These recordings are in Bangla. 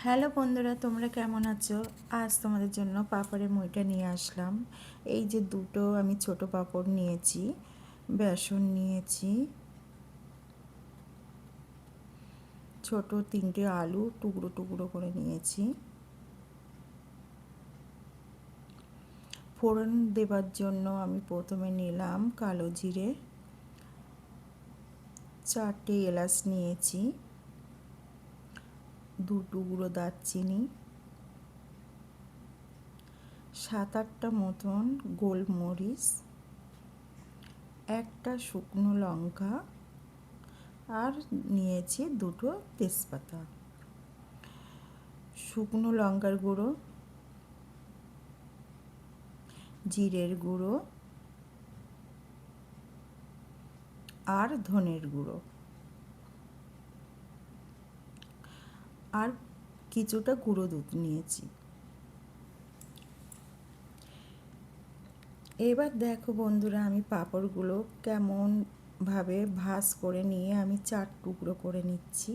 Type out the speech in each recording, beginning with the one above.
হ্যালো বন্ধুরা, তোমরা কেমন আছো? আজ তোমাদের জন্য পাঁপড়ের মুইটা নিয়ে আসলাম। এই যে দুটো আমি ছোট পাঁপড় নিয়েছি, বেসন নিয়েছি, ছোট তিনটে আলু টুকরো টুকরো করে নিয়েছি। ফোড়ন দেবার জন্য আমি প্রথমে নিলাম কালো জিরে, 4টে এলাচ নিয়েছি, 2 টুকরো দারচিনি, 7-8টা মতন গোলমরিচ, একটা শুকনো লঙ্কা, আর নিয়েছি 2টো তেজপাতা। শুকনো লঙ্কার গুঁড়ো, জিরের গুঁড়ো আর ধনের গুঁড়ো, আর কিছুটা গুঁড়ো দুধ নিয়েছি। এবার দেখো বন্ধুরা, আমি পাঁপড়গুলো কেমনভাবে ভাঁজ করে নিয়ে আমি 4 টুকরো করে নিচ্ছি।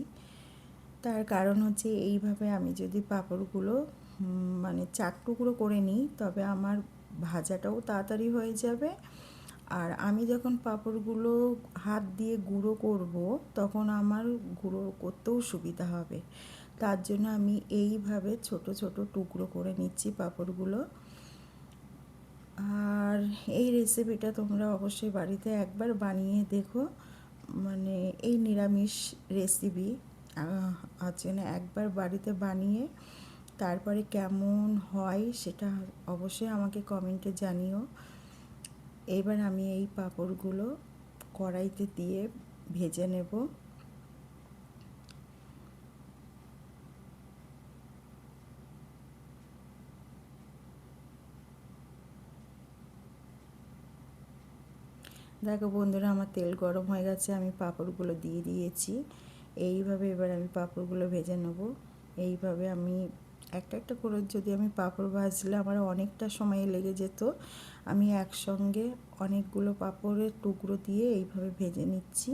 তার কারণ হচ্ছে এইভাবে আমি যদি পাঁপড়গুলো মানে 4 টুকরো করে নিই, তবে আমার ভাজাটাও তাড়াতাড়ি হয়ে যাবে। আর আমি যখন পাঁপড়গুলো হাত দিয়ে গুঁড়ো করব, তখন আমার গুঁড়ো করতেও সুবিধা হবে। তার জন্য আমি এইভাবে ছোট ছোট টুকরো করে নিচ্ছি পাঁপড়গুলো। আর এই রেসিপিটা তোমরা অবশ্যই বাড়িতে একবার বানিয়ে দেখো। মানে এই নিরামিষ রেসিপি আছে না, একবার বাড়িতে বানিয়ে তারপরে কেমন হয় সেটা অবশ্যই আমাকে কমেন্টে জানিও। এবার আমি এই পাঁপড়গুলো কড়াইতে দিয়ে ভেজে নেব। দেখো বন্ধুরা, আমার তেল গরম হয়ে গেছে, আমি পাঁপড়গুলো দিয়ে দিয়েছি। এইভাবে এবার আমি পাঁপড়গুলো ভেজে নেব। এইভাবে আমি একটা একটা করে যদি আমি পাঁপড় ভাজলে আমার অনেকটা সময় লেগে যেত। আমি একসঙ্গে অনেকগুলো পাঁপড়ের টুকরো দিয়ে এইভাবে ভেজে নিচ্ছি।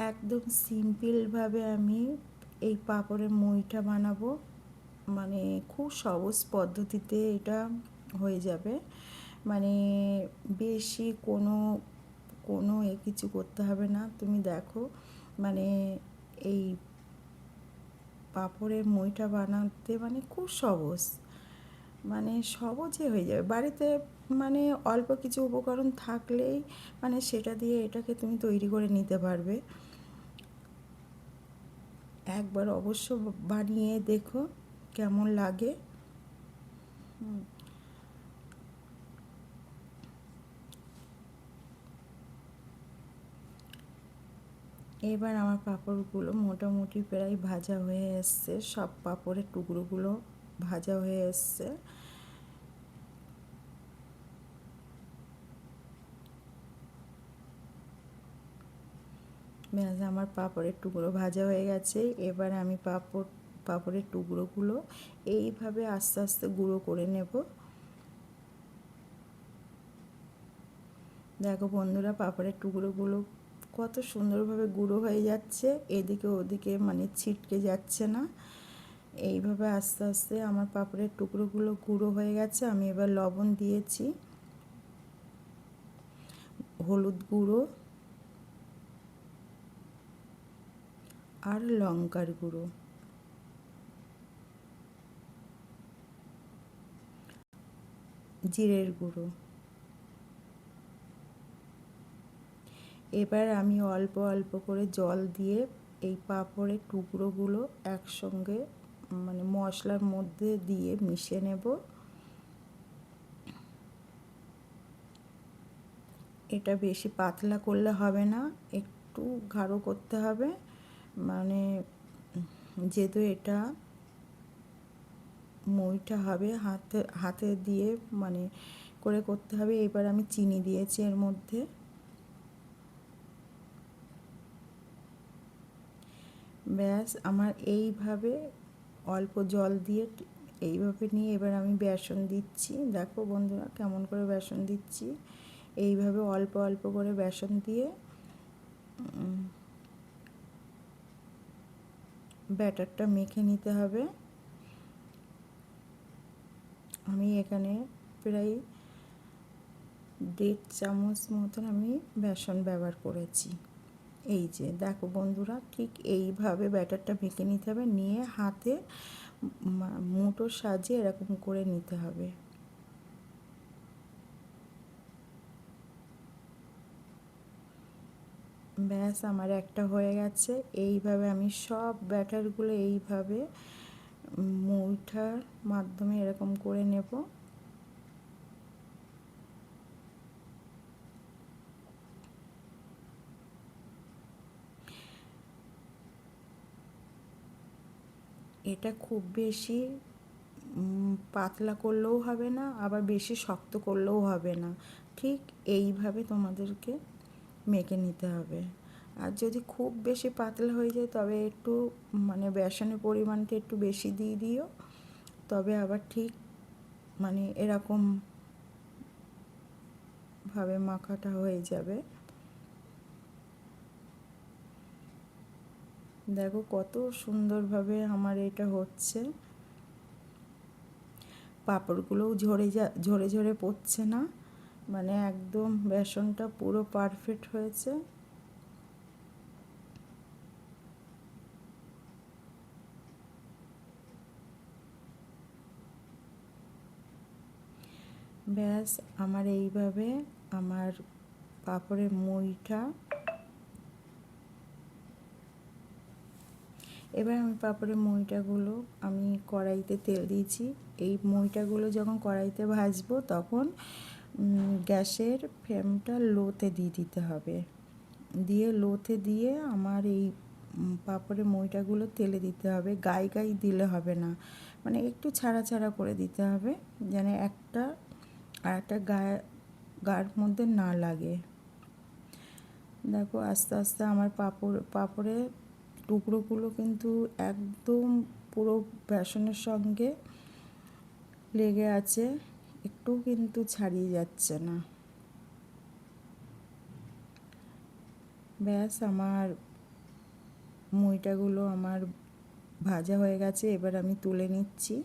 একদম সিম্পলভাবে আমি এই পাঁপড়ের মুইটা বানাবো। মানে খুব সহজ পদ্ধতিতে এটা হয়ে যাবে। মানে বেশি কোনো কোনো কিছু করতে হবে না। তুমি দেখো, মানে এই পাঁপড়ের মুইটা বানাতে মানে খুব সহজ, মানে সহজে হয়ে যাবে বাড়িতে। মানে অল্প কিছু উপকরণ থাকলেই মানে সেটা দিয়ে এটাকে তুমি তৈরি করে নিতে পারবে। একবার অবশ্য বানিয়ে দেখো কেমন লাগে। এবার আমার পাঁপড়গুলো মোটামুটি প্রায় ভাজা হয়ে এসছে, সব পাঁপড়ের টুকরোগুলো ভাজা হয়ে এসছে। ব্যাস, আমার পাঁপড়ের টুকরো ভাজা হয়ে গেছে। এবার আমি পাঁপড়ের টুকরোগুলো এইভাবে আস্তে আস্তে গুঁড়ো করে নেব। দেখো বন্ধুরা, পাঁপড়ের টুকরোগুলো কত সুন্দরভাবে গুঁড়ো হয়ে যাচ্ছে, এদিকে ওদিকে মানে ছিটকে যাচ্ছে না। এইভাবে আস্তে আস্তে আমার পাঁপড়ের টুকরোগুলো গুঁড়ো হয়ে গেছে। আমি এবার লবণ দিয়েছি, হলুদ গুঁড়ো আর লঙ্কার গুঁড়ো, জিরের গুঁড়ো। এবার আমি অল্প অল্প করে জল দিয়ে এই পাঁপড়ের টুকরোগুলো একসঙ্গে মানে মশলার মধ্যে দিয়ে মিশিয়ে নেব। এটা বেশি পাতলা করলে হবে না, একটু গাঢ় করতে হবে। মানে যেহেতু এটা মুইটা হবে হাতে হাতে দিয়ে মানে করে করতে হবে। এবার আমি চিনি দিয়েছি এর মধ্যে। ব্যাস, আমার এইভাবে অল্প জল দিয়ে এইভাবে নিয়ে এবার আমি বেসন দিচ্ছি। দেখো বন্ধুরা কেমন করে বেসন দিচ্ছি। এইভাবে অল্প অল্প করে বেসন দিয়ে ব্যাটারটা মেখে নিতে হবে। আমি এখানে প্রায় 1.5 চামচ মতন আমি বেসন ব্যবহার করেছি। এই যে দেখো বন্ধুরা, ঠিক এইভাবে ব্যাটারটা মেখে নিতে হবে, নিয়ে হাতে মুঠোর সাহায্যে এরকম করে নিতে হবে। ব্যাস আমার একটা হয়ে গেছে। এইভাবে আমি সব ব্যাটারগুলো এইভাবে মুঠার মাধ্যমে এরকম করে নেব। এটা খুব বেশি পাতলা করলেও হবে না, আবার বেশি শক্ত করলেও হবে না, ঠিক এইভাবে তোমাদেরকে মেখে নিতে হবে। আর যদি খুব বেশি পাতলা হয়ে যায় তবে একটু মানে বেসনের পরিমাণটা একটু বেশি দিয়ে দিও, তবে আবার ঠিক মানে এরকম ভাবে মাখাটা হয়ে যাবে। দেখো কত সুন্দরভাবে আমার এটা হচ্ছে। পাঁপড়গুলোও ঝরে ঝরে পড়ছে না, মানে একদম বেসনটা পুরো পারফেক্ট হয়েছে। ব্যাস আমার এইভাবে আমার পাঁপড়ের মুড়িটা, এবার আমি পাঁপড়ের মুড়িটাগুলো আমি কড়াইতে তেল দিয়েছি। এই মুড়িটাগুলো যখন কড়াইতে ভাজবো তখন গ্যাসের ফ্লেমটা লোতে দিয়ে দিতে হবে। দিয়ে লোতে দিয়ে আমার এই পাঁপড়ের মুড়িটাগুলো তেলে দিতে হবে। গায়ে দিলে হবে না, মানে একটু ছাড়া ছাড়া করে দিতে হবে, যেন একটা আর একটা গায়ের মধ্যে না লাগে। দেখো আস্তে আস্তে আমার পাঁপড়ের টুকরোগুলো কিন্তু একদম পুরো বেসনের সঙ্গে লেগে আছে, একটু কিন্তু ছাড়িয়ে যাচ্ছে না। ব্যাস আমার মুইটাগুলো আমার ভাজা হয়ে গেছে, এবার আমি তুলে নিচ্ছি।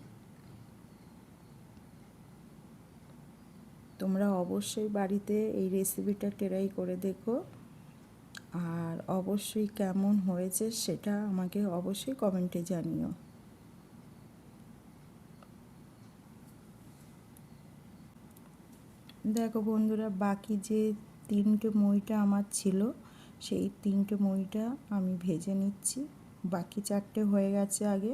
তোমরা অবশ্যই বাড়িতে এই রেসিপিটা ট্রাই করে দেখো, আর অবশ্যই কেমন হয়েছে সেটা আমাকে অবশ্যই কমেন্টে জানিও। দেখো বন্ধুরা, বাকি যে 3টে মুইটা আমার ছিল সেই 3টে মুইটা আমি ভেজে নিচ্ছি। বাকি 4টে হয়ে গেছে আগে,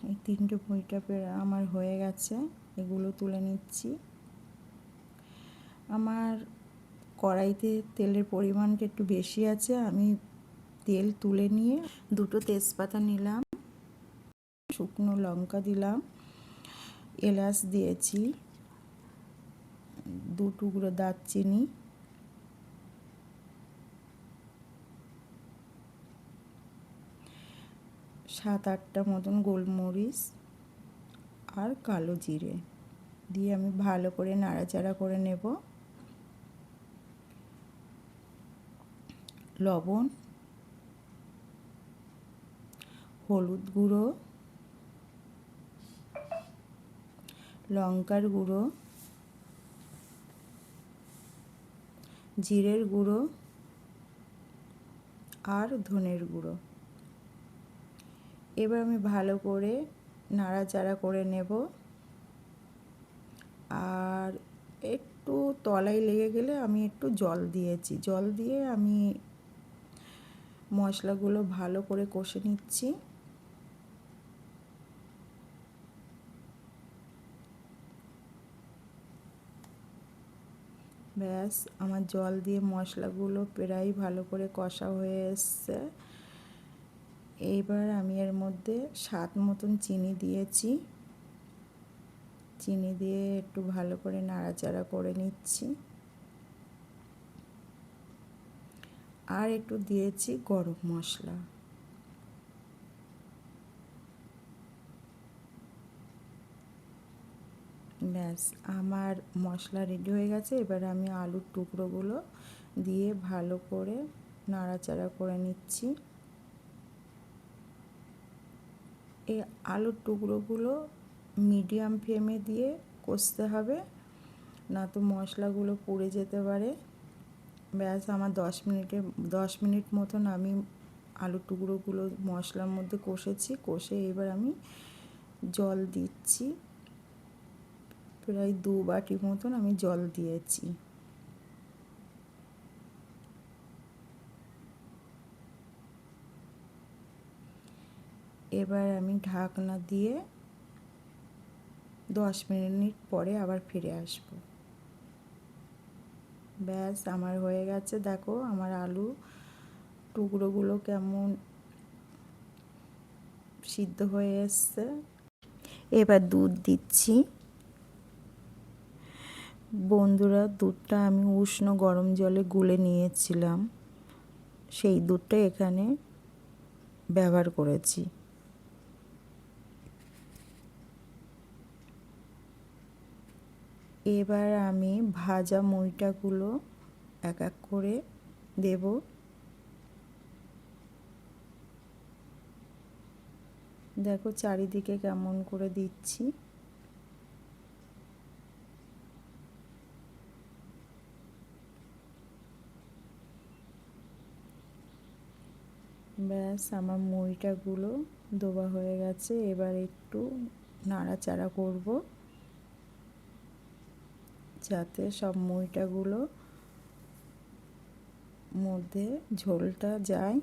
এই 3টে মুইটা আমার হয়ে গেছে, এগুলো তুলে নিচ্ছি। আমার কড়াইতে তেলের পরিমাণটা একটু বেশি আছে, আমি তেল তুলে নিয়ে 2টো তেজপাতা নিলাম, শুকনো লঙ্কা দিলাম, এলাচ দিয়েছি, 2 টুকরো দারচিনি, সাত আটটা মতন গোলমরিচ আর কালো জিরে দিয়ে আমি ভালো করে নাড়াচাড়া করে নেব। লবণ, হলুদ গুঁড়ো, লঙ্কার গুঁড়ো, জিরের গুঁড়ো আর ধনের গুঁড়ো। এবার আমি ভালো করে নাড়াচাড়া করে নেব। আর একটু তলায় লেগে গেলে আমি একটু জল দিয়েছি, জল দিয়ে আমি মশলাগুলো ভালো করে কষে নিচ্ছি। ব্যাস আমার জল দিয়ে মশলাগুলো প্রায় ভালো করে কষা হয়ে এসছে। এইবার আমি এর মধ্যে স্বাদ মতন চিনি দিয়েছি, চিনি দিয়ে একটু ভালো করে নাড়াচাড়া করে নিচ্ছি। আর একটু দিয়েছি গরম মশলা। ব্যাস আমার মশলা রেডি হয়ে গেছে। এবার আমি আলুর টুকরোগুলো দিয়ে ভালো করে নাড়াচাড়া করে নিচ্ছি। এই আলুর টুকরোগুলো মিডিয়াম ফ্লেমে দিয়ে কষতে হবে, না তো মশলাগুলো পুড়ে যেতে পারে। ব্যাস আমার 10 মিনিট মতন আমি আলুর টুকরোগুলো মশলার মধ্যে কষে এবার আমি জল দিচ্ছি। প্রায় 2 বাটি মতন আমি জল দিয়েছি। এবার আমি ঢাকনা দিয়ে 10 মিনিট পরে আবার ফিরে আসব। ব্যাস আমার হয়ে গেছে। দেখো আমার আলু টুকরোগুলো কেমন সিদ্ধ হয়ে এসছে। এবার দুধ দিচ্ছি। বন্ধুরা, দুধটা আমি উষ্ণ গরম জলে গুলে নিয়েছিলাম, সেই দুধটা এখানে ব্যবহার করেছি। এবার আমি ভাজা মইটাগুলো এক এক করে দেব। দেখো চারিদিকে কেমন করে দিচ্ছি। ব্যাস আমার মইটাগুলো দেওয়া হয়ে গেছে। এবার একটু নাড়াচাড়া করব যাতে সব মইটাগুলো মধ্যে ঝোলটা যায়।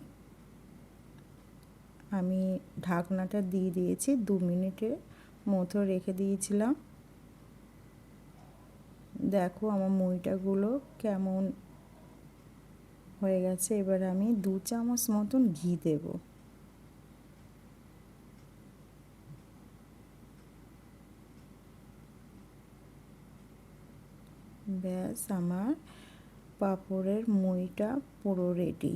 আমি ঢাকনাটা দিয়ে দিয়েছি, 2 মিনিটের মতো রেখে দিয়েছিলাম। দেখো আমার মইটাগুলো কেমন হয়ে গেছে। এবার আমি 2 চামচ মতন ঘি দেব। ব্যাস আমার পাঁপড়ের মইটা পুরো রেডি।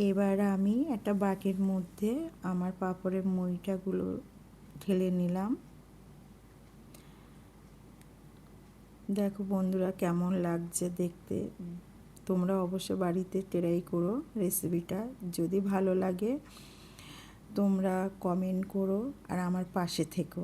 এবার আমি একটা বাটির মধ্যে আমার পাঁপড়ের মইটাগুলো ঢেলে নিলাম। দেখো বন্ধুরা কেমন লাগছে দেখতে। তোমরা অবশ্য বাড়িতে ট্রাই করো রেসিপিটা। যদি ভালো লাগে তোমরা কমেন্ট করো আর আমার পাশে থেকো।